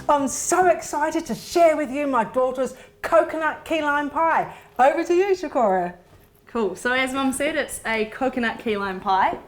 I'm so excited to share with you my daughter's coconut key lime pie. Over to you, Shakora. Cool, so as Mum said, it's a coconut key lime pie.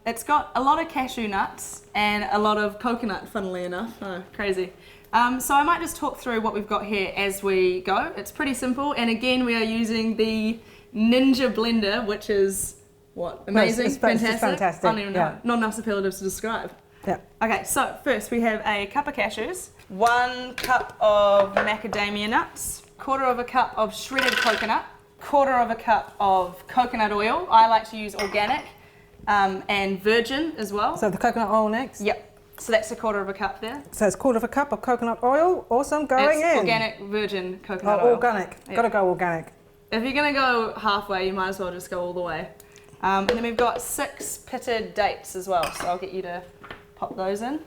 It's got a lot of cashew nuts and a lot of coconut, funnily enough. Oh, crazy. So I might just talk through what we've got here as we go. It's pretty simple, and again we are using the Ninja blender, which is what? Amazing, it's fantastic. fantastic. I don't even know, not enough superlatives to describe. Yeah. Okay, so first we have a cup of cashews, 1 cup of macadamia nuts, 1/4 cup of shredded coconut, 1/4 cup of coconut oil. I like to use organic and virgin as well. So the coconut oil next? Yep. So that's a 1/4 cup there. So it's 1/4 cup of coconut oil. Awesome, going in. Organic virgin coconut oil. Organic. Yep. Got to go organic. If you're going to go halfway, you might as well just go all the way. And then we've got 6 pitted dates as well, so I'll get you to pop those in.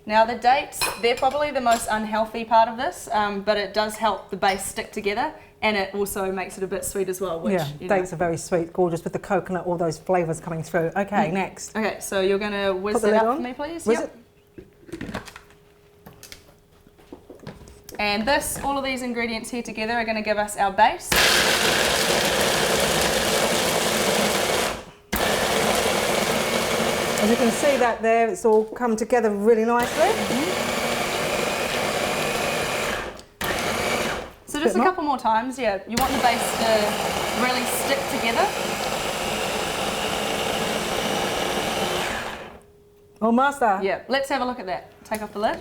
Now the dates, they're probably the most unhealthy part of this, but it does help the base stick together, and it also makes it a bit sweet as well. Which, Yeah, dates are very sweet, gorgeous with the coconut, all those flavours coming through. Okay, next. Okay, so you're going to whiz that up for me, please. Whiz Yep. And this, all of these ingredients here together are going to give us our base. As you can see that there, it's all come together really nicely. So just a couple more times, yeah. You want the base to really stick together. Oh, master. Yeah, let's have a look at that. Take off the lid.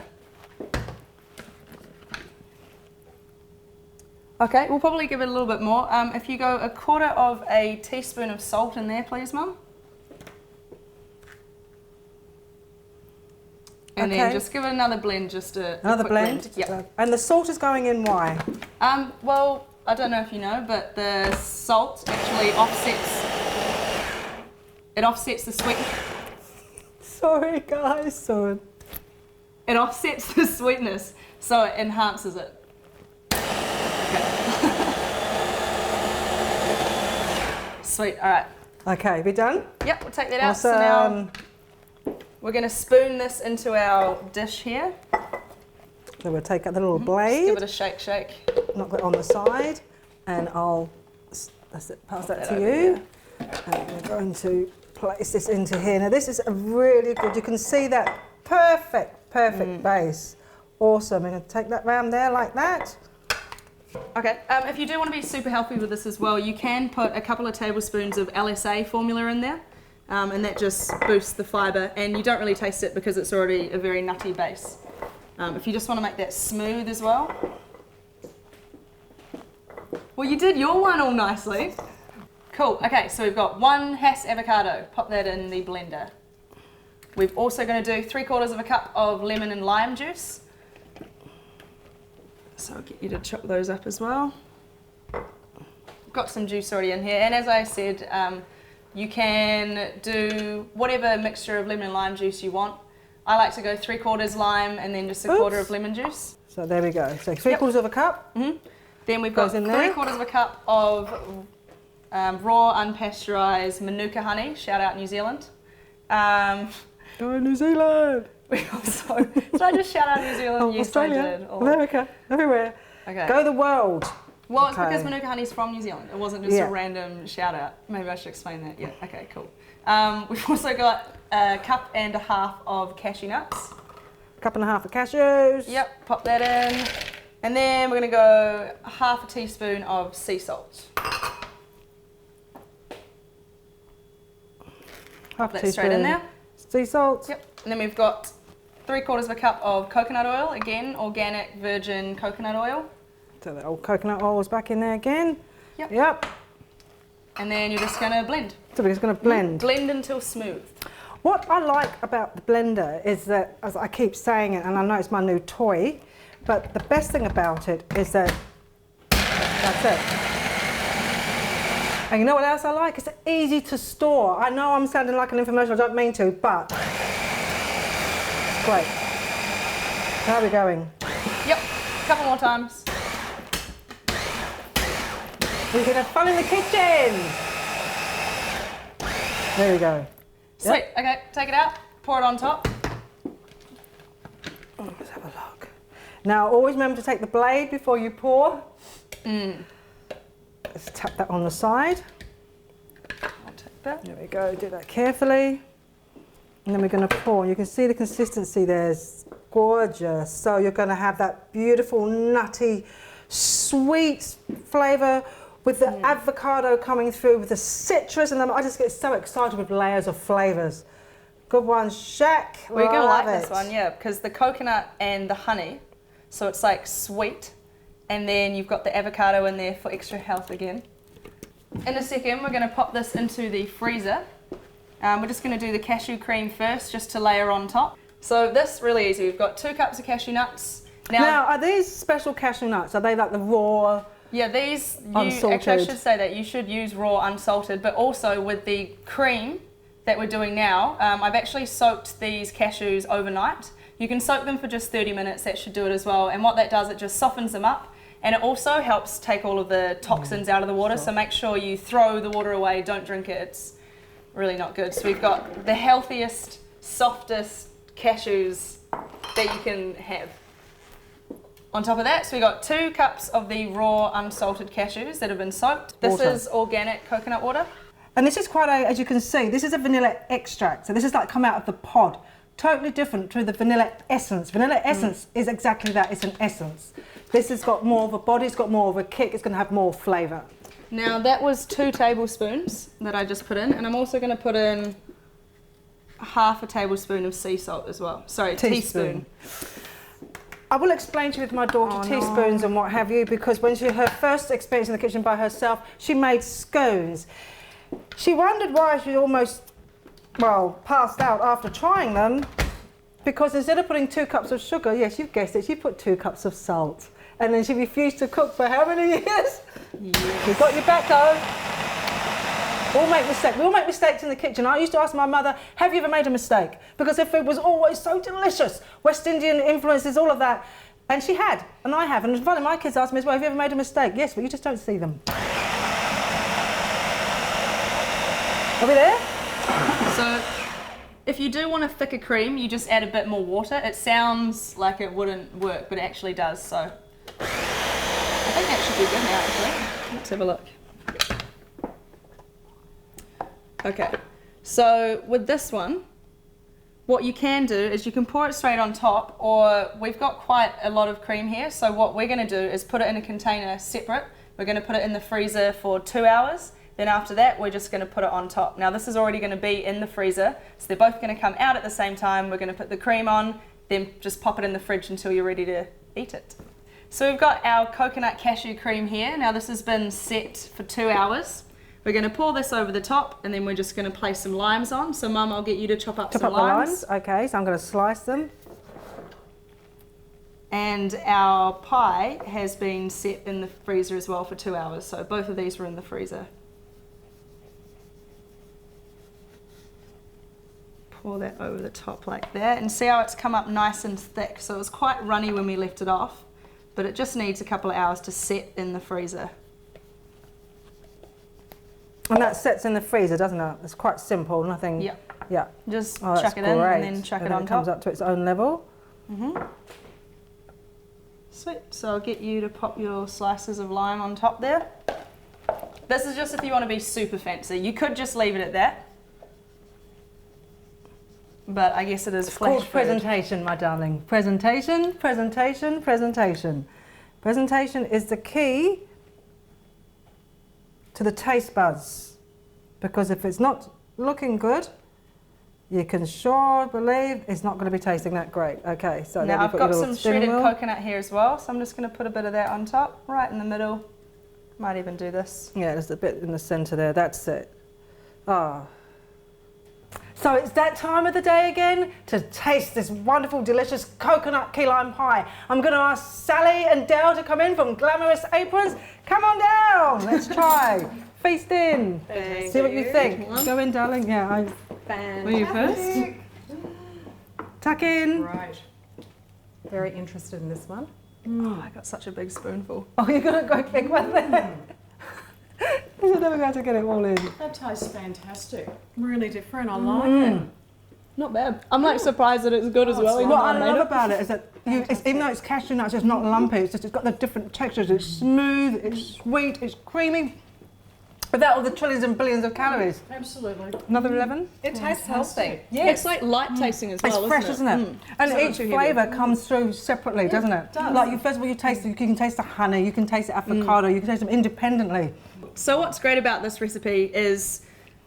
Okay, we'll probably give it a little bit more. If you go 1/4 teaspoon of salt in there, please, Mum. And then just give it another blend, just another quick blend? Yeah. And the salt is going in why? Well, I don't know if you know, but the salt actually offsets the sweet. Sorry, guys. Sorry. It offsets the sweetness, so it enhances it. Okay. Sweet. All right. Okay, we done? Yep. We'll take that out. Awesome. So now we're going to spoon this into our dish here. So we'll take out the little blade. Just give it a shake, shake. Knock that on the side, and I'll pass that to you. And we're going to place this into here. Now this is a really good, you can see that perfect base. Awesome. I'm going to take that round there like that. Okay, if you do want to be super healthy with this as well, you can put a couple of tablespoons of LSA formula in there, and that just boosts the fibre, and you don't really taste it because it's already a very nutty base. If you just want to make that smooth as well. Well, you did your one all nicely. Cool, okay, so we've got 1 Hass avocado, pop that in the blender. We're also going to do 3/4 cup of lemon and lime juice. So I'll get you to chop those up as well. Got some juice already in here, and as I said, you can do whatever mixture of lemon and lime juice you want. I like to go 3/4 lime and then just a 1/4 of lemon juice. So there we go. So 3/4 cup. Then we've got 3/4 cup of raw unpasteurised Manuka honey. Shout out New Zealand. Go New Zealand. We also, did I just shout out New Zealand? Oh, Yes, Australia, I did. America, everywhere. Okay. Go the world. Well, it's because Manuka honey's from New Zealand. It wasn't just Yeah. a random shout out. Maybe I should explain that. Yeah, okay, cool. We've also got 1.5 cups of cashew nuts. 1.5 cups of cashews. Yep, pop that in. And then we're going to go 1/2 teaspoon of sea salt. Half Put that straight in there. Sea salt. Yep. And then we've got 3/4 cup of coconut oil. Again, organic virgin coconut oil. So the old coconut oil is back in there again. Yep. Yep. And then you're just going to blend. So we're just going to blend. Blend until smooth. What I like about the blender is that, as I keep saying it, and I know it's my new toy, but the best thing about it is that that's it. And you know what else I like? It's easy to store. I know I'm sounding like an infomercial, I don't mean to, but it's great. How are we going? Yep, a couple more times. We can have fun in the kitchen. There we go. Sweet. Yep. Okay, take it out. Pour it on top. Let's have a look. Now, always remember to take the blade before you pour. Let's tap that on the side. I'll take that. There we go. Do that carefully. And then we're going to pour. You can see the consistency there is gorgeous. So you're going to have that beautiful, nutty, sweet flavour with the avocado coming through, with the citrus, and then I just get so excited with layers of flavours. Good one, Shaq. We're going to like this one, yeah, because the coconut and the honey, so it's like sweet, and then you've got the avocado in there for extra health again. In a second, we're going to pop this into the freezer. We're just going to do the cashew cream first, just to layer on top. So this, really easy. We've got 2 cups of cashew nuts. Now, are these special cashew nuts? Are they like the raw? Yeah, these, unsalted? actually I should say that you should use raw unsalted, but also with the cream that we're doing now, I've actually soaked these cashews overnight. You can soak them for just 30 minutes, that should do it as well. And what that does, it just softens them up, and it also helps take all of the toxins out of the water, so make sure you throw the water away, don't drink it, it's really not good. So we've got the healthiest, softest cashews that you can have. On top of that, so we've got 2 cups of the raw unsalted cashews that have been soaked. This is organic coconut water. And this is quite as you can see, this is a vanilla extract. So this is like come out of the pod. Totally different to the vanilla essence. Vanilla essence is exactly that, it's an essence. This has got more of a body, it's got more of a kick, it's going to have more flavour. Now that was 2 tablespoons that I just put in, and I'm also going to put in half a tablespoon of sea salt as well. Sorry, teaspoon. I will explain to you with my daughter teaspoons and what have you, because when her first experience in the kitchen by herself, she made scones. She wondered why she almost, well, passed out after trying them, because instead of putting 2 cups of sugar, yes, you've guessed it, she put 2 cups of salt. And then she refused to cook for how many years? Yes. We've got your back though. We'll make mistakes. We all make mistakes in the kitchen. I used to ask my mother, have you ever made a mistake? Because her food was always so delicious. West Indian influences, all of that. And she had, and I have. And it's funny, my kids ask me as well, have you ever made a mistake? Yes, but you just don't see them. Are we there? So, if you do want a thicker cream, you just add a bit more water. It sounds like it wouldn't work, but it actually does, so. I think that should be good now, actually. Let's have a look. Okay, so with this one, what you can do is you can pour it straight on top, or we've got quite a lot of cream here, so what we're going to do is put it in a container separate. We're going to put it in the freezer for 2 hours, then after that we're just going to put it on top. Now this is already going to be in the freezer, so they're both going to come out at the same time. We're going to put the cream on, then just pop it in the fridge until you're ready to eat it. So we've got our coconut cashew cream here. Now this has been set for 2 hours. We're going to pour this over the top, and then we're just going to place some limes on. So Mum, I'll get you to chop up some limes. The limes. Okay, so I'm going to slice them. And our pie has been set in the freezer as well for 2 hours. So both of these were in the freezer. Pour that over the top like that, and see how it's come up nice and thick. So it was quite runny when we left it off, but it just needs a couple of hours to set in the freezer. And that sets in the freezer, doesn't it? It's quite simple, nothing. Yeah. Yeah. Just chuck it in and then chuck it on top. It comes up to its own level. Sweet. So I'll get you to pop your slices of lime on top there. This is just if you want to be super fancy. You could just leave it at that. But I guess it is flash called presentation, my darling. Presentation, presentation, presentation. Presentation is the key to the taste buds, because if it's not looking good, you can sure believe it's not going to be tasting that great. Okay, so now I've got some shredded coconut here as well, so I'm just going to put a bit of that on top, right in the middle. Might even do this. Yeah, there's a bit in the centre there. That's it. Ah. So it's that time of the day again to taste this wonderful, delicious coconut key lime pie. I'm going to ask Sally and Dale to come in from Glamorous Aprons. Come on down, let's try. Feast in. See what you think. Go in, darling. Yeah, Were you first? Tuck in. Right. Very interested in this one. Oh, I got such a big spoonful. Oh, you're going to go big one then? never be able to get it all in. That tastes fantastic. Really different. I like it. Not bad. I'm like surprised that it's good as well. What I love about it is that even though it's cashew nuts, it's not lumpy. It's got the different textures. It's smooth, it's sweet, it's creamy. Without all the trillions and billions of calories. Absolutely. Another 11? It tastes healthy. It's like light tasting as well, It's fresh, isn't it? And So not each too heavy. flavour comes through separately, doesn't it? does. Like first of all, you can taste the honey, you can taste the avocado, you can taste them independently. So what's great about this recipe is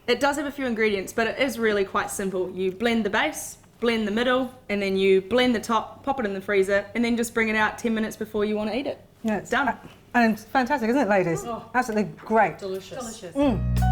it does have a few ingredients, but it is really quite simple. You blend the base, blend the middle, and then you blend the top, pop it in the freezer, and then just bring it out 10 minutes before you want to eat it. Yeah, it's Done. And it's fantastic, isn't it, ladies? Oh. Absolutely great. Delicious. Delicious. Mm.